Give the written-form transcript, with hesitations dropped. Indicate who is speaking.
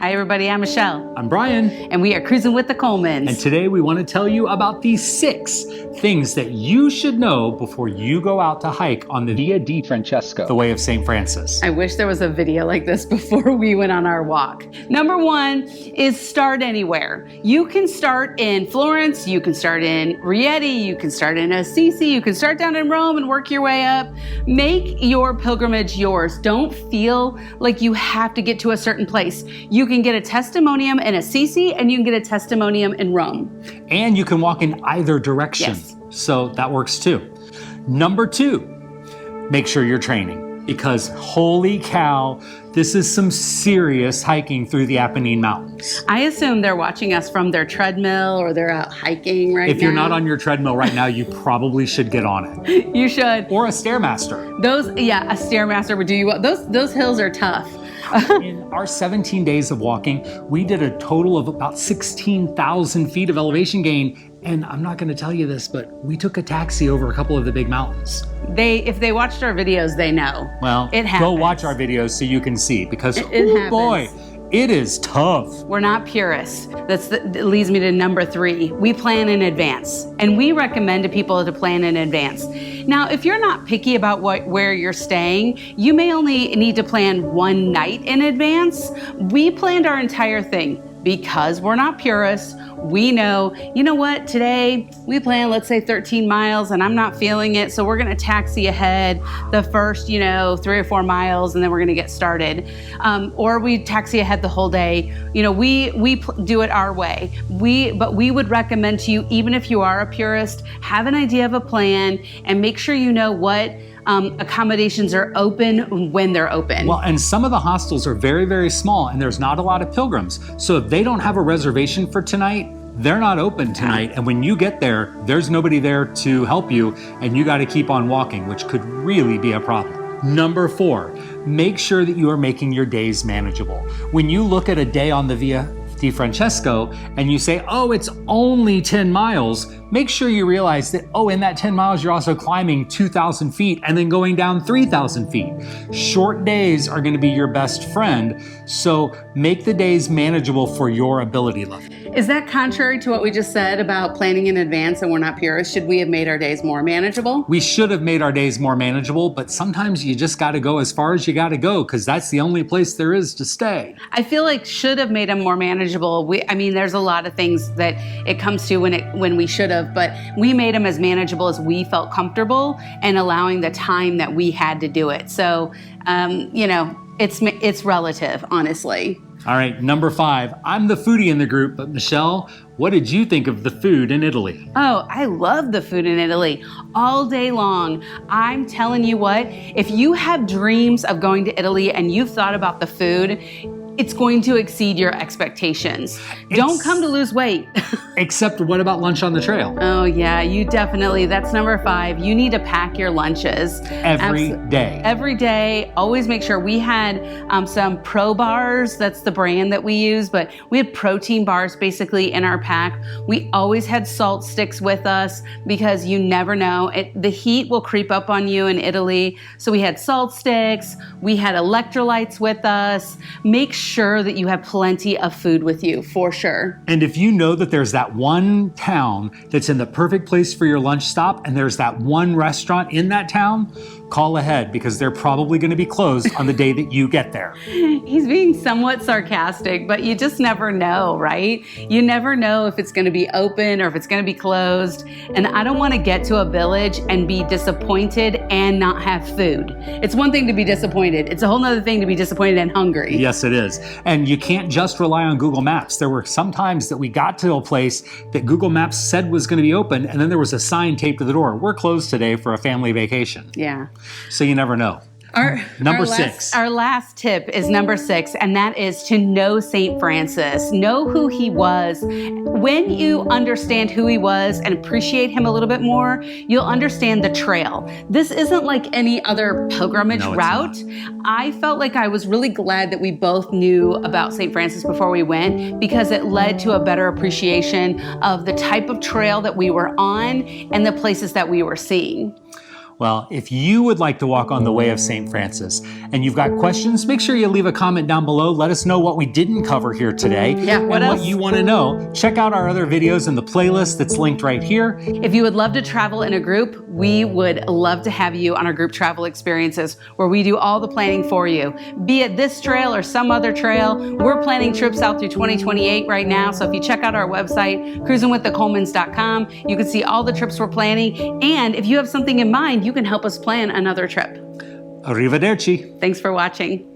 Speaker 1: Hi everybody, I'm Michelle.
Speaker 2: I'm Brian.
Speaker 1: And we are Cruising with the Colemans.
Speaker 2: And today we want to tell you about these 6 things that you should know before you go out to hike on the Via di Francesco, the way of St. Francis.
Speaker 1: I wish there was a video like this before we went on our walk. Number 1 is start anywhere. You can start in Florence, you can start in Rieti, you can start in Assisi, you can start down in Rome and work your way up. Make your pilgrimage yours. Don't feel like you have to get to a certain place. You can get a testimonium in Assisi and you can get a testimonium in Rome.
Speaker 2: And you can walk in either direction.
Speaker 1: Yes.
Speaker 2: So that works too. Number 2, make sure you're training, because holy cow, this is some serious hiking through the Apennine Mountains.
Speaker 1: I assume they're watching us from their treadmill or they're out hiking right now.
Speaker 2: If you're not on your treadmill right now, you probably should get on it.
Speaker 1: You should.
Speaker 2: Or a Stairmaster.
Speaker 1: A Stairmaster would do you well. Those hills are tough.
Speaker 2: In our 17 days of walking, we did a total of about 16,000 feet of elevation gain. And I'm not going to tell you this, but we took a taxi over a couple of the big mountains.
Speaker 1: If they watched our videos, they know.
Speaker 2: Well,
Speaker 1: it happens.
Speaker 2: Go watch our videos so you can see, because
Speaker 1: it
Speaker 2: boy, it is tough.
Speaker 1: We're not purists. That leads me to number 3. We plan in advance, and we recommend to people to plan in advance. Now, if you're not picky about where you're staying, you may only need to plan one night in advance. We planned our entire thing because we're not purists. We know, you know what, today we plan, let's say 13 miles and I'm not feeling it. So we're going to taxi ahead the first, 3 or 4 miles and then we're going to get started. Or we taxi ahead the whole day. We do it our way. But we would recommend to you, even if you are a purist, have an idea of a plan and make sure you know what accommodations are open when they're open.
Speaker 2: Well, and some of the hostels are very, very small and there's not a lot of pilgrims. So if they don't have a reservation for tonight, they're not open tonight. And when you get there, there's nobody there to help you and you got to keep on walking, which could really be a problem. Number 4, make sure that you are making your days manageable. When you look at a day on the Via di Francesco and you say, oh, it's only 10 miles, make sure you realize that, in that 10 miles, you're also climbing 2,000 feet and then going down 3,000 feet. Short days are going to be your best friend, so make the days manageable for your ability level.
Speaker 1: Is that contrary to what we just said about planning in advance and we're not purists? Should we have made our days more manageable?
Speaker 2: We should have made our days more manageable, but sometimes you just got to go as far as you got to go because that's the only place there is to stay.
Speaker 1: I feel like should have made them more manageable. There's a lot of things that it comes to when we should have, but we made them as manageable as we felt comfortable and allowing the time that we had to do it. So, it's relative, honestly.
Speaker 2: All right, number 5. I'm the foodie in the group, but Michelle, what did you think of the food in Italy?
Speaker 1: Oh, I love the food in Italy all day long. I'm telling you what, if you have dreams of going to Italy and you've thought about the food, it's going to exceed your expectations. Don't come to lose weight.
Speaker 2: Except what about lunch on the trail?
Speaker 1: Oh yeah, that's number 5. You need to pack your lunches.
Speaker 2: Every day.
Speaker 1: Every day. Always make sure. We had some Pro bars. That's the brand that we use, but we had protein bars basically in our pack. We always had salt sticks with us because you never know. The heat will creep up on you in Italy. So we had salt sticks. We had electrolytes with us. Make sure that you have plenty of food with you, for sure.
Speaker 2: And if you know that there's that one town that's in the perfect place for your lunch stop and there's that one restaurant in that town, call ahead because they're probably going to be closed on the day that you get there.
Speaker 1: He's being somewhat sarcastic, but you just never know, right? You never know if it's going to be open or if it's going to be closed. And I don't want to get to a village and be disappointed and not have food. It's one thing to be disappointed. It's a whole other thing to be disappointed and hungry.
Speaker 2: Yes, it is. And you can't just rely on Google Maps. There were some times that we got to a place that Google Maps said was going to be open, and then there was a sign taped to the door. We're closed today for a family vacation.
Speaker 1: Yeah.
Speaker 2: So you never know. Number 6.
Speaker 1: Our last tip is number 6, and that is to know St. Francis. Know who he was. When you understand who he was and appreciate him a little bit more, you'll understand the trail. This isn't like any other pilgrimage route. I felt like I was really glad that we both knew about St. Francis before we went because it led to a better appreciation of the type of trail that we were on and the places that we were seeing.
Speaker 2: Well, if you would like to walk on the way of St. Francis and you've got questions, make sure you leave a comment down below. Let us know what we didn't cover here today.
Speaker 1: Yeah, what else?
Speaker 2: What you want to know. Check out our other videos in the playlist that's linked right here.
Speaker 1: If you would love to travel in a group, we would love to have you on our group travel experiences where we do all the planning for you. Be it this trail or some other trail, we're planning trips out through 2028 right now. So if you check out our website, cruisingwiththecolemans.com, you can see all the trips we're planning. And if you have something in mind, you can help us plan another trip.
Speaker 2: Arrivederci.
Speaker 1: Thanks for watching.